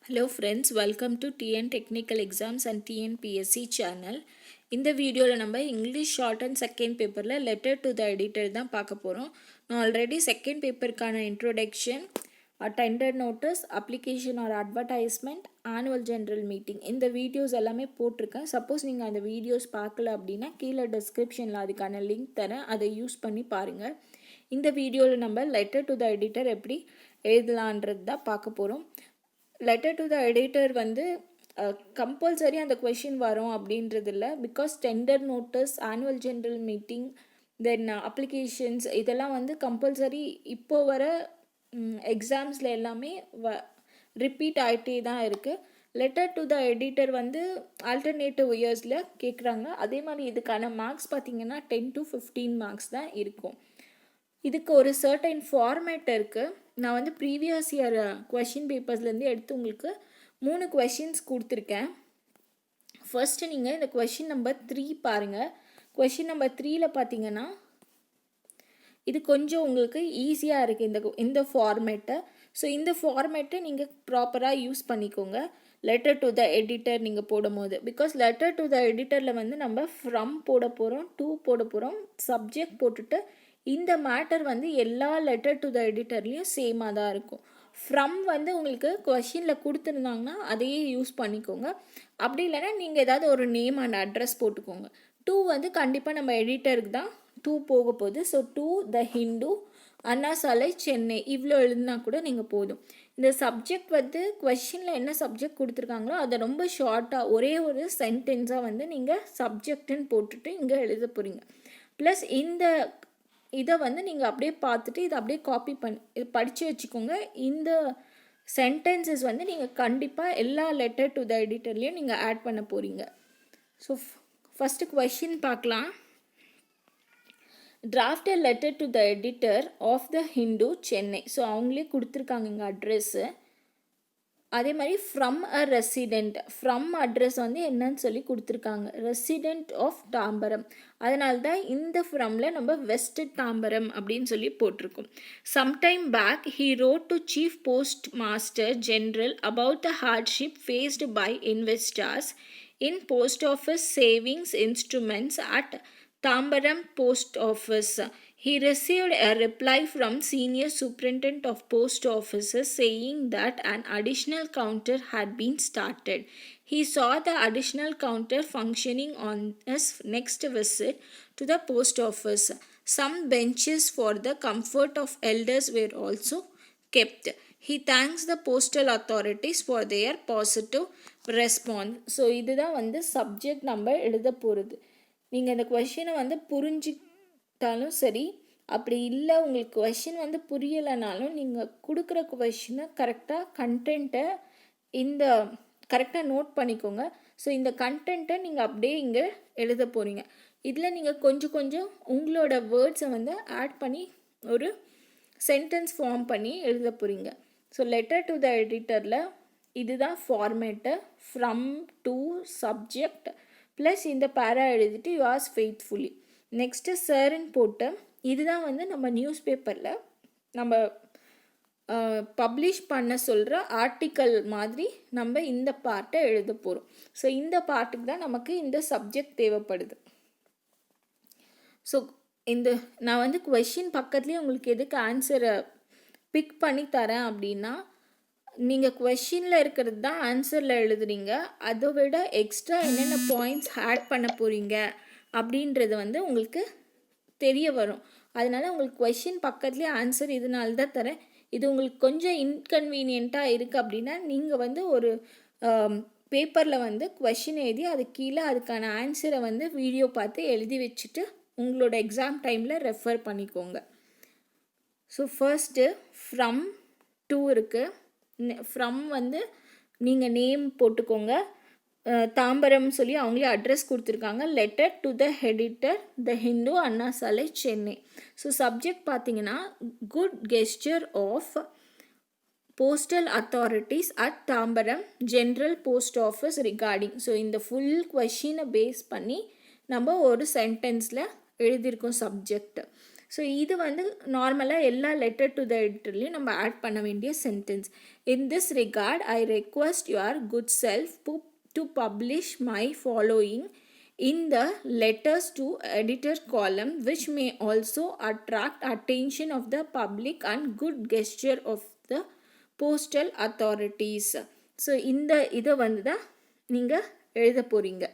Hello friends, welcome to TN Technical Exams and TNPSC channel. இந்த வீடியோவில் நம்ம English short and second பேப்பரில் letter to the editor தான் பார்க்க போகிறோம். நான் ஆல்ரெடி செகண்ட் பேப்பருக்கான introduction, tender notice, application or advertisement, annual general meeting இந்த வீடியோஸ் எல்லாமே போட்டிருக்கேன். சப்போஸ் நீங்கள் அந்த வீடியோஸ் பார்க்கல அப்படின்னா கீழே டிஸ்கிரிப்ஷனில் அதுக்கான லிங்க் தரேன், அதை யூஸ் பண்ணி பாருங்கள். இந்த வீடியோவில் நம்ம லெட்டர் டு த எடிட்டர் எப்படி எழுதலான்றது தான் பார்க்க போகிறோம். லெட்டர் டு த எடிட்டர் வந்து கம்பல்சரி அந்த கொஷின் வரும் அப்படின்றது இல்லை. Because tender notice, annual general meeting, then applications இதெல்லாம் வந்து கம்பல்சரி இப்போ வர எக்ஸாம்ஸில் எல்லாமே ரிப்பீட் ஆகிட்டே தான் இருக்குது. லெட்டர் டு த எடிட்டர் வந்து ஆல்டர்னேட்டிவ் இயர்ஸில் கேட்குறாங்க. அதே மாதிரி இதுக்கான மார்க்ஸ் பார்த்திங்கன்னா 10 to 15 மார்க்ஸ் தான் இருக்கும். இதுக்கு ஒரு சர்டைன் ஃபார்மேட் இருக்குது. நான் வந்து ப்ரீவியஸ் இயர் கொஷின் பேப்பர்ஸ்லேருந்து எடுத்து உங்களுக்கு 3 கொஷின்ஸ் கொடுத்துருக்கேன். ஃபர்ஸ்ட்டு நீங்கள் இந்த கொஷின் நம்பர் 3 பாருங்கள். கொஷின் நம்பர் 3ல் பார்த்தீங்கன்னா இது கொஞ்சம் உங்களுக்கு ஈஸியாக இருக்குது இந்த ஃபார்மேட்டை. ஸோ இந்த ஃபார்மேட்டை நீங்கள் ப்ராப்பராக யூஸ் பண்ணிக்கோங்க லெட்டர் டு த எடிட்டர் நீங்கள் போடும்போது. பிகாஸ் லெட்டர் டு த எடிட்டரில் வந்து நம்ம ஃப்ரம் போட போகிறோம், டு போட போகிறோம், சப்ஜெக்ட் போட்டுட்டு இந்த மேட்டர் வந்து எல்லா லெட்டர் டு த எடிட்டர்லேயும் சேமாக தான் இருக்கும். ஃப்ரம் வந்து உங்களுக்கு கொஷினில் கொடுத்துருந்தாங்கன்னா அதையே யூஸ் பண்ணிக்கோங்க. அப்படி இல்லைன்னா நீங்கள் ஏதாவது ஒரு நேம் அண்ட் அட்ரஸ் போட்டுக்கோங்க. டூ வந்து கண்டிப்பாக நம்ம எடிட்டருக்கு தான் டூ போக போகுது. ஸோ டூ த ஹிந்து, அண்ணா சாலை, சென்னை இவ்வளோ எழுதுனா கூட நீங்கள் போதும். இந்த சப்ஜெக்ட் வந்து கொஷினில் என்ன சப்ஜெக்ட் கொடுத்துருக்காங்களோ அதை ரொம்ப ஷார்ட்டாக ஒரே ஒரு சென்டென்ஸாக வந்து நீங்கள் சப்ஜெக்ட்டுன்னு போட்டுட்டு இங்கே எழுத போகிறீங்க. ப்ளஸ் இந்த இதை வந்து நீங்கள் அப்படியே பார்த்துட்டு இதை அப்படியே காப்பி பண்ணி படித்து வச்சுக்கோங்க. இந்த சென்டென்சஸ் வந்து நீங்கள் கண்டிப்பாக எல்லா லெட்டர் டு த எடிட்டர்லேயும் நீங்கள் ஆட் பண்ண போகிறீங்க. ஸோ ஃபஸ்ட்டு கொஷின் பார்க்கலாம். Draft a letter to the editor of the Hindu, Chennai. So அவங்களே கொடுத்துருக்காங்க இங்கே அட்ரெஸ்ஸு. அதே மாதிரி from a resident, from address வந்து என்னன்னு சொல்லி கொடுத்துருக்காங்க, ரெசிடெண்ட் ஆஃப் தாம்பரம். அதனால தான் இந்த ஃப்ரம்ல நம்ம வெஸ்ட் தாம்பரம் அப்படின்னு சொல்லி போட்டிருக்கோம். Sometime back he wrote to chief post master general about the hardship faced by investors in post office savings instruments at Tambaram Post Office. He received a reply from Senior Superintendent of Post Offices saying that an additional counter had been started. He saw the additional counter functioning on his next visit to the post office. Some benches for the comfort of elders were also kept. He thanks the postal authorities for their positive response. So இதுதான் வந்து subject நம்ம எழுத போகிறது. நீங்கள் இந்த கொஷினை வந்து புரிஞ்சிட்டாலும் சரி, அப்படி இல்லை உங்களுக்கு கொஷின் வந்து புரியலைனாலும் நீங்கள் கொடுக்குற கொஷினை கரெக்டாக கண்டென்ட்டை கரெக்டாக நோட் பண்ணிக்கோங்க. ஸோ இந்த கண்டென்ட்டை நீங்கள் அப்படியே இங்கே எழுத போகிறீங்க. இதில் நீங்கள் கொஞ்சம் உங்களோட வேர்ட்ஸை வந்து ஆட் பண்ணி ஒரு சென்டென்ஸ் ஃபார்ம் பண்ணி எழுத போகிறீங்க. ஸோ லெட்டர் டு த எடிட்டரில் இதுதான் format. From, to, subject plus இந்த பேரா எழுதிட்டு யுவாஸ் ஃபெய்த்ஃபுல்லி. நெக்ஸ்ட்டு சார்ன்னு போட்டு இதுதான் வந்து நம்ம நியூஸ் பேப்பரில் நம்ம பப்ளிஷ் பண்ண சொல்கிற ஆர்டிக்கல் மாதிரி நம்ம இந்த பார்ட்டை எழுத போகிறோம். ஸோ இந்த பார்ட்டுக்கு தான் நமக்கு இந்த சப்ஜெக்ட் தேவைப்படுது. ஸோ நான் வந்து கொஷின் பக்கத்துலேயே உங்களுக்கு எதுக்கு ஆன்சரை பிக் பண்ணி தரேன் அப்படின்னா, நீங்கள் கொஷினில் இருக்கிறது தான் ஆன்சரில் எழுதுறீங்க, அதை விட எக்ஸ்ட்ரா என்னென்ன பாயிண்ட்ஸ் ஆட் பண்ண போகிறீங்க அப்படின்றது வந்து உங்களுக்கு தெரிய வரும். அதனால் உங்களுக்கு கொஷின் பக்கத்துலேயே ஆன்சர் இதனால தான் தரேன். இது உங்களுக்கு கொஞ்சம் இன்கன்வீனியண்ட்டாக இருக்குது அப்படின்னா நீங்கள் வந்து ஒரு பேப்பரில் வந்து கொஷின் எழுதி அது கீழே அதுக்கான ஆன்சரை வந்து வீடியோ பார்த்து எழுதி வச்சுட்டு உங்களோட எக்ஸாம் டைமில் ரெஃபர் பண்ணிக்கோங்க. ஸோ ஃபர்ஸ்ட்டு ஃப்ரம், டூ இருக்குது. ஃப்ரம் வந்து நீங்கள் நேம் போட்டுக்கோங்க. தாம்பரம் சொல்லி அவங்களே அட்ரஸ் கொடுத்துருக்காங்க. Letter to the editor the Hindu, Anna Salai, Chennai. So subject பார்த்தீங்கன்னா good gesture of postal authorities at Tambaram general post office regarding. So இந்த ஃபுல் கொஷினை பேஸ் பண்ணி நம்ம ஒரு சென்டென்ஸில் எழுதியிருக்கோம் சப்ஜெக்ட். ஸோ இது வந்து நார்மலாக எல்லா லெட்டர் டு த எடிட்டர்லையும் நம்ம ஆட் பண்ண வேண்டிய sentence. In this regard I request your good self to publish my following in the letters to editor column, which may also attract attention of the public and good gesture of the postal authorities. So இந்த இதை வந்து தான் நீங்கள் எழுத போகிறீங்க.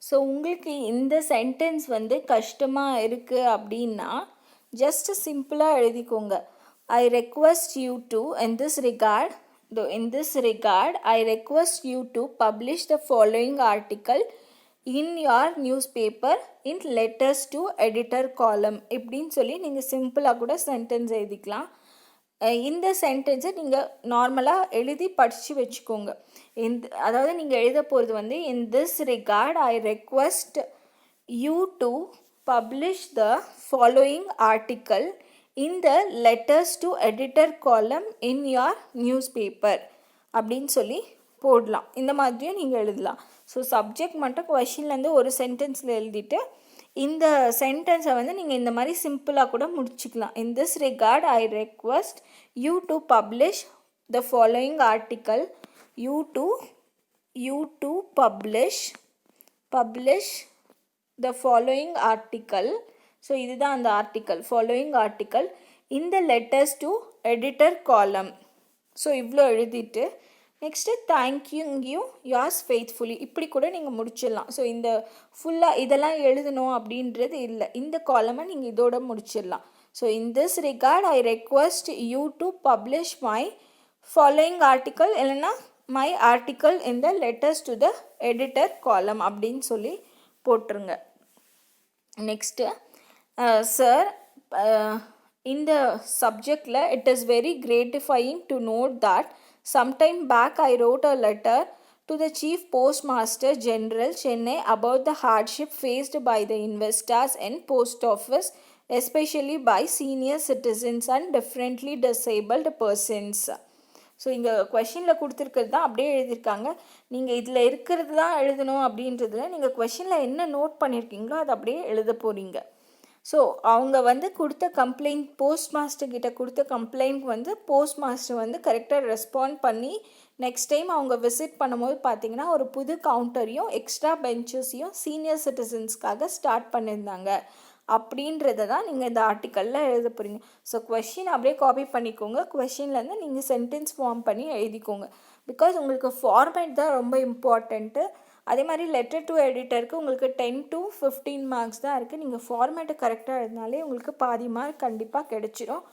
So உங்களுக்கு இந்த sentence வந்து கஷ்டமாக இருக்குது அப்படின்னா ஜஸ்ட் சிம்பிளாக எழுதிக்கோங்க. ஐ request you to in this regard I request you to publish the following article in your newspaper in letters to editor column இப்படின்னு சொல்லி நீங்கள் சிம்பிளாக கூட சென்டென்ஸ் எழுதிக்கலாம். இந்த சென்டென்ஸை நீங்கள் நார்மலாக எழுதி படித்து வச்சுக்கோங்க. அதாவது நீங்கள் எழுத போகிறது வந்து in this regard I request you to publish the following article in the letters to editor column in your newspaper அப்படின்னு சொல்லி போடலாம். இந்த மாதிரியும் நீங்கள் எழுதலாம். ஸோ சப்ஜெக்ட் மட்டும் கொஷின்லேருந்து ஒரு சென்டென்ஸில் எழுதிட்டு இந்த சென்டென்ஸை வந்து நீங்கள் இந்த மாதிரி சிம்பிளாக கூட முடிச்சுக்கலாம். In this regard I request you to publish the following article you to publish the following article. So இதுதான் அந்த ஆர்டிக்கல், ஃபாலோயிங் ஆர்டிக்கல் இந்த letters to editor column. So இவ்வளோ எழுதிட்டு நெக்ஸ்ட்டு தேங்க்யூ யார்ஸ் ஃபெய்த்ஃபுல்லி இப்படி கூட நீங்கள் முடிச்சிடலாம். ஸோ இந்த ஃபுல்லாக இதெல்லாம் எழுதணும் அப்படின்றது இல்லை, இந்த காலமை நீங்கள் இதோட முடிச்சிடலாம். So in this regard I request you to publish my following article இல்லைன்னா my article in the letters to the editor column அப்படின்னு சொல்லி போட்டுருங்க. Next sir, in the subject it is very gratifying to note that sometime back I wrote a letter to the Chief Postmaster General Chennai about the hardship faced by the investors in post office, especially by senior citizens and differently disabled persons. So இங்கே கொஷினில் கொடுத்துருக்கிறது தான் அப்படியே எழுதியிருக்காங்க. நீங்கள் இதில் இருக்கிறது தான் எழுதணும் அப்படின்றதுல நீங்கள் கொஷினில் என்ன நோட் பண்ணியிருக்கீங்களோ அதை அப்படியே எழுத போகிறீங்க. ஸோ அவங்க வந்து கொடுத்த கம்ப்ளைண்ட், போஸ்ட் மாஸ்டர் கிட்ட கொடுத்த கம்ப்ளைண்ட் வந்து போஸ்ட் மாஸ்டர் வந்து கரெக்டாக ரெஸ்பாண்ட் பண்ணி நெக்ஸ்ட் டைம் அவங்க விசிட் பண்ணும்போது பார்த்தீங்கன்னா ஒரு புது கவுண்டரையும் எக்ஸ்ட்ரா பெஞ்சஸையும் சீனியர் சிட்டிசன்ஸ்க்காக ஸ்டார்ட் பண்ணியிருந்தாங்க அப்படின்றத தான் நீங்கள் இந்த ஆர்டிக்கலில் எழுத போகிறீங்க. ஸோ கொஷின் அப்படியே காப்பி பண்ணிக்கோங்க, கொஷின்லேருந்து நீங்கள் சென்டென்ஸ் ஃபார்ம் பண்ணி எழுதிக்கோங்க. பிகாஸ் உங்களுக்கு ஃபார்மேட் தான் ரொம்ப இம்பார்ட்டண்ட்டு. அதே மாதிரி லெட்டர் டு எடிட்டருக்கு உங்களுக்கு 10 to 15 மார்க்ஸ் தான் இருக்குது. நீங்கள் ஃபார்மேட்டை கரெக்டாக எழுதினாலே உங்களுக்கு பாதி மார்க் கண்டிப்பாக கிடைச்சிரும்.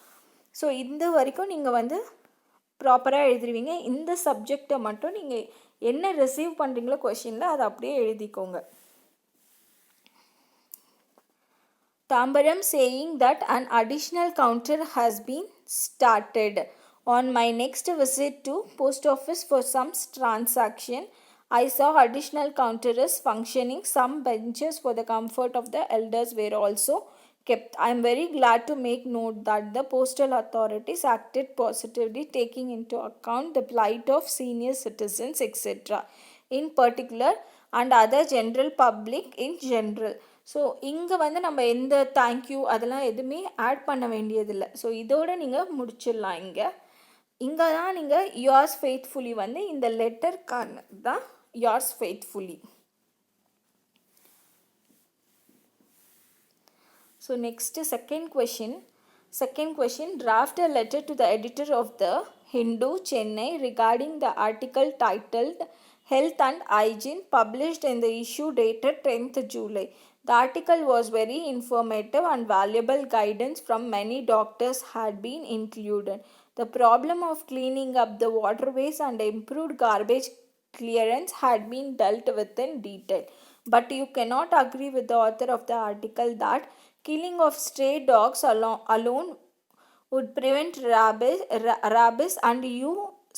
ஸோ இந்த வரைக்கும் நீங்கள் வந்து ப்ராப்பராக எழுதிடுவீங்க. இந்த சப்ஜெக்டை மட்டும் நீங்கள் என்ன ரிசீவ் பண்ணுறீங்களோ கொஷினில் அதை அப்படியே எழுதிக்கோங்க. Tambaram saying that an additional counter has been started. On my next visit to post office for some transaction, I saw additional counters functioning. Some benches for the comfort of the elders were also kept. I am very glad to make note that the postal authorities acted positively, taking into account the plight of senior citizens, etc. in particular and other general public in general. So இங்கே வந்து நம்ம எந்த thank you அதெல்லாம் எதுவுமே add பண்ண வேண்டியதில்லை. So இதோடு நீங்கள் முடிச்சிடலாம். இங்கே தான் நீங்கள் yours faithfully வந்து இந்த லெட்டருக்கான தான் yours faithfully. So next second question, draft a letter to the editor of the Hindu, Chennai regarding the article titled Health and Hygiene published in the issue dated 10th July. The article was very informative and valuable guidance from many doctors had been included. The problem of cleaning up the waterways and improved garbage clearance had been dealt with in detail. But you cannot agree with the author of the article that killing of stray dogs alone would prevent rabies and you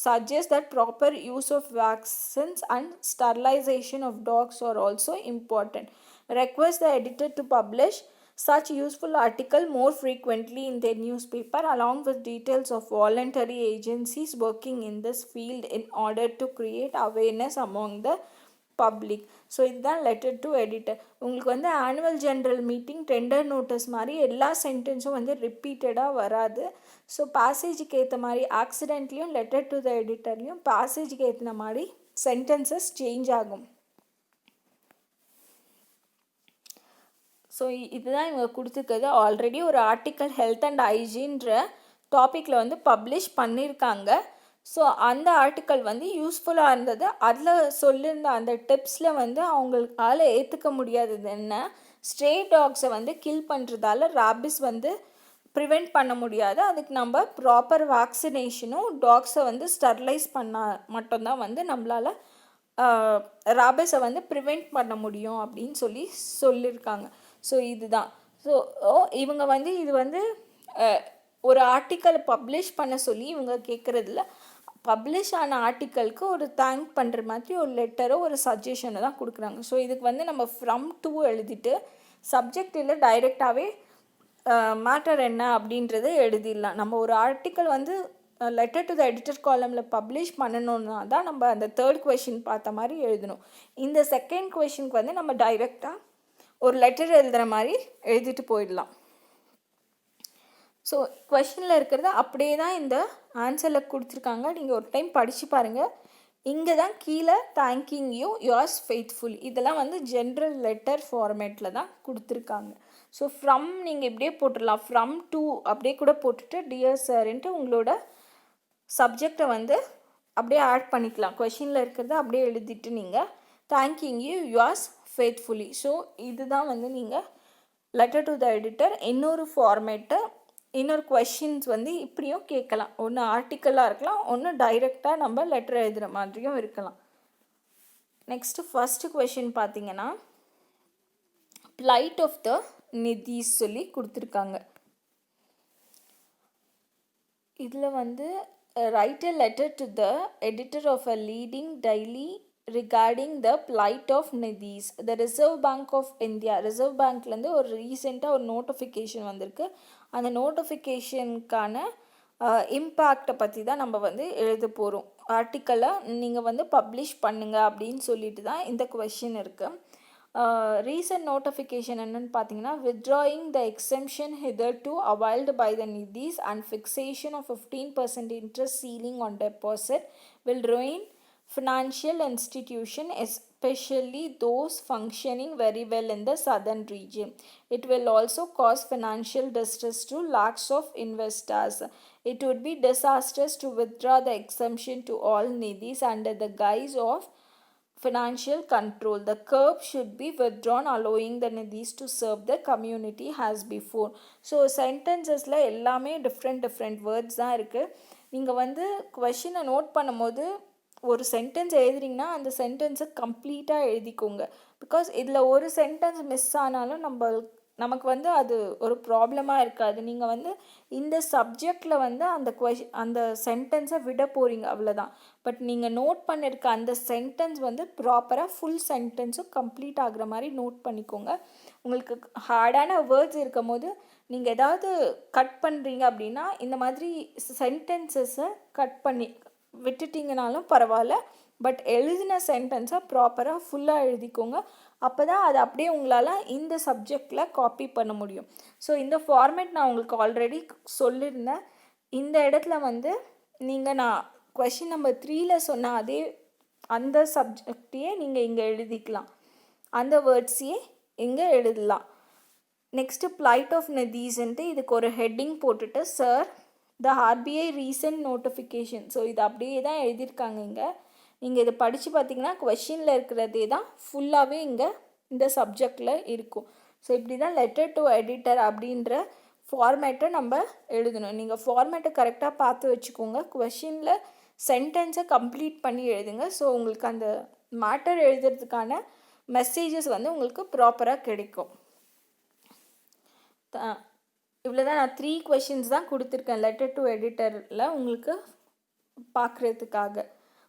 suggest that proper use of vaccines and sterilization of dogs are also important. Request the editor to publish such useful article more frequently in their newspaper along with details of voluntary agencies working in this field in order to create awareness among the public. So இதுதான் letter to editor. உங்களுக்கு வந்து annual general meeting tender notice மாதிரி எல்லா சென்டென்ஸும் வந்து ரிப்பீட்டடாக வராது. So பேசேஜுக்கு ஏற்ற மாதிரி ஆக்சிடென்ட்லேயும் லெட்டர் டு த எடிட்டர்லேயும் பேசேஜுக்கு ஏற்ற மாதிரி சென்டென்சஸ் சேஞ்ச் ஆகும். ஸோ இதுதான் இவங்க கொடுத்துருக்கிறது. ஆல்ரெடி ஒரு ஆர்டிக்கல் ஹெல்த் அண்ட் ஹைஜீன்ற டாப்பிக்கில் வந்து பப்ளிஷ் பண்ணியிருக்காங்க. ஸோ அந்த ஆர்டிக்கல் வந்து யூஸ்ஃபுல்லாக இருந்தது. அதில் சொல்லியிருந்த அந்த டிப்ஸில் வந்து அவங்களுக்கால ஏற்றுக்க முடியாதது என்ன, ஸ்ட்ரே டாக்ஸை வந்து கில் பண்ணுறதால ராபிஸ் வந்து ப்ரிவெண்ட் பண்ண முடியாது. அதுக்கு நம்ம ப்ராப்பர் வேக்சினேஷனும் டாக்ஸை வந்து ஸ்டெர்லைஸ் பண்ணால் மட்டும்தான் வந்து நம்மளால் ராபிஸை வந்து ப்ரிவெண்ட் பண்ண முடியும் அப்படின்னு சொல்லியிருக்காங்க. ஸோ இதுதான். ஸோ இவங்க வந்து இது வந்து ஒரு ஆர்டிக்கல் பப்ளிஷ் பண்ண சொல்லி இவங்க கேட்குறதில்ல. பப்ளிஷ் ஆன ஆர்டிக்கலுக்கு ஒரு தேங்க் பண்ணுற மாதிரி ஒரு லெட்டரோ ஒரு சஜஷனை தான் கொடுக்குறாங்க. ஸோ இதுக்கு வந்து நம்ம ஃப்ரம் டு எழுதிட்டு சப்ஜெக்டில் டைரெக்டாகவே மேட்டர் என்ன அப்படின்றத எழுதிடலாம். நம்ம ஒரு ஆர்டிக்கல் வந்து லெட்டர் டு த எடிட்டர் காலமில் பப்ளிஷ் பண்ணணுன்னா தான் நம்ம அந்த தேர்ட் கொஷின் பார்த்த மாதிரி எழுதணும். இந்த செகண்ட் கொஷினுக்கு வந்து நம்ம டைரெக்டாக ஒரு லெட்டர் எழுதுகிற மாதிரி எழுதிட்டு போயிடலாம். ஸோ கொஷினில் இருக்கிறத அப்படியே தான் இந்த ஆன்சரில் கொடுத்துருக்காங்க. நீங்கள் ஒரு டைம் படித்து பாருங்கள். இங்கே தான் கீழே தேங்கிங் யூ யுவர்ஸ் ஃபெய்த்ஃபுல் இதெல்லாம் வந்து ஜென்ரல் லெட்டர் ஃபார்மேட்டில் தான் கொடுத்துருக்காங்க. ஸோ ஃப்ரம் நீங்கள் இப்படியே போட்டுடலாம். ஃப்ரம் டு அப்படியே கூட போட்டுட்டு டியர் சார்ன்ட்டு உங்களோட சப்ஜெக்டை வந்து அப்படியே ஆட் பண்ணிக்கலாம். கொஷினில் இருக்கிறத அப்படியே எழுதிட்டு நீங்கள் thanking you yours faithfully. So இதுதான் வந்து நீங்கள் லெட்டர் டு த எடிட்டர். இன்னொரு ஃபார்மேட்டு இன்னொரு கொஷின்ஸ் வந்து இப்படியும் கேட்கலாம். ஒன்று ஆர்டிக்கலாக இருக்கலாம், ஒன்று டைரெக்டாக நம்ம லெட்டர் எழுதுகிற மாதிரியும் இருக்கலாம். நெக்ஸ்ட்டு ஃபஸ்ட்டு கொஷின் பார்த்தீங்கன்னா ப்ளைட் ஆஃப் த நிதிஸ் சொல்லி கொடுத்துருக்காங்க. இதில் வந்து write a letter to the editor of a leading daily regarding the plight of nidis. The Reserve Bank of India, reserve பேங்க்லேருந்து ஒரு ரீசெண்டாக ஒரு நோட்டிஃபிகேஷன் வந்திருக்கு. அந்த நோட்டிஃபிகேஷனுக்கான இம்பேக்டை பற்றி தான் நம்ம வந்து எழுத போகிறோம். ஆர்டிக்கலை நீங்கள் வந்து பப்ளிஷ் பண்ணுங்கள் அப்படின்னு சொல்லிட்டு தான் இந்த கொஷின் இருக்குது. ரீசன்ட் நோட்டிஃபிகேஷன் என்னென்னு பார்த்தீங்கன்னா withdrawing the exemption hitherto availed by the nidis and fixation of 15% interest ceiling on deposit will ruin financial institution, especially those functioning very well in the southern region. It will also cause financial distress to lakhs of investors. It would be disastrous to withdraw the exemption to all nidis under the guise of financial control. The curb should be withdrawn, allowing the nidis to serve the community as before. So sentencesல எல்லாமே different words தான் இருக்குது. நீங்கள் வந்து கொஷினை note பண்ணும்போது ஒரு sentence எழுதுறீங்கன்னா அந்த சென்டென்ஸை கம்ப்ளீட்டாக எழுதிக்கோங்க. பிகாஸ் இதில் ஒரு சென்டென்ஸ் மிஸ் ஆனாலும் நமக்கு வந்து அது ஒரு ப்ராப்ளமாக இருக்காது. நீங்கள் வந்து இந்த சப்ஜெக்டில் வந்து அந்த சென்டென்ஸை விட போகிறீங்க, அவ்வளோதான். பட் நீங்கள் நோட் பண்ணியிருக்க அந்த சென்டென்ஸ் வந்து ப்ராப்பராக ஃபுல் சென்டென்ஸும் கம்ப்ளீட் ஆகுற மாதிரி நோட் பண்ணிக்கோங்க. உங்களுக்கு ஹார்டான வேர்ட்ஸ் இருக்கும் போது நீங்கள் ஏதாவது கட் பண்ணுறீங்க அப்படின்னா இந்த மாதிரி சென்டென்சஸை கட் பண்ணி விட்டுட்டிங்கனாலும் பரவாயில்ல. பட் எழுதின சென்டென்ஸை ப்ராப்பராக ஃபுல்லாக எழுதிக்கோங்க. அப்போ தான் அது அப்படியே உங்களால் இந்த சப்ஜெக்டில் காப்பி பண்ண முடியும். ஸோ இந்த ஃபார்மேட் நான் உங்களுக்கு ஆல்ரெடி சொல்லியிருந்தேன். இந்த இடத்துல வந்து நான் கொஷின் நம்பர் 3ல் சொன்ன அந்த சப்ஜெக்டையே நீங்கள் இங்கே எழுதிக்கலாம். அந்த வேர்ட்ஸையே இங்கே எழுதலாம். நெக்ஸ்ட்டு ப்ளைட் ஆஃப் நதீஸ்ன்ட்டு இதுக்கு ஒரு ஹெட்டிங் போட்டுட்டு sir the RBI recent notification. So இது அப்படியே தான் எழுதியிருக்காங்க இங்கே. நீங்கள் இதை படித்து பார்த்தீங்கன்னா கொஷினில் இருக்கிறதே தான் ஃபுல்லாகவே இங்கே இந்த சப்ஜெக்டில் இருக்கும். ஸோ இப்படி தான் லெட்டர் டு எடிட்டர் அப்படின்ற ஃபார்மேட்டை நம்ம எழுதணும். நீங்கள் ஃபார்மேட்டை கரெக்டாக பார்த்து வச்சுக்கோங்க. கொஷினில் சென்டென்ஸை கம்ப்ளீட் பண்ணி எழுதுங்க. ஸோ உங்களுக்கு அந்த மேட்டர் எழுதுறதுக்கான மெசேஜஸ் வந்து உங்களுக்கு ப்ராப்பராக கிடைக்கும். இவ்வளோ தான். நான் 3 கொஷின்ஸ் தான் கொடுத்துருக்கேன் லெட்டர் டு எடிட்டரில் உங்களுக்கு பார்க்குறதுக்காக,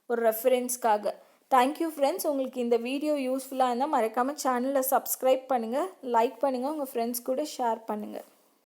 ஒரு ரெஃபரன்ஸ்க்காக. Thank you friends. உங்களுக்கு இந்த வீடியோ யூஸ்ஃபுல்லாக இருந்தால் மறக்காமல் சேனலை சப்ஸ்கிரைப் பண்ணுங்கள், லைக் பண்ணுங்கள், உங்கள் ஃப்ரெண்ட்ஸ் கூட ஷேர் பண்ணுங்கள்.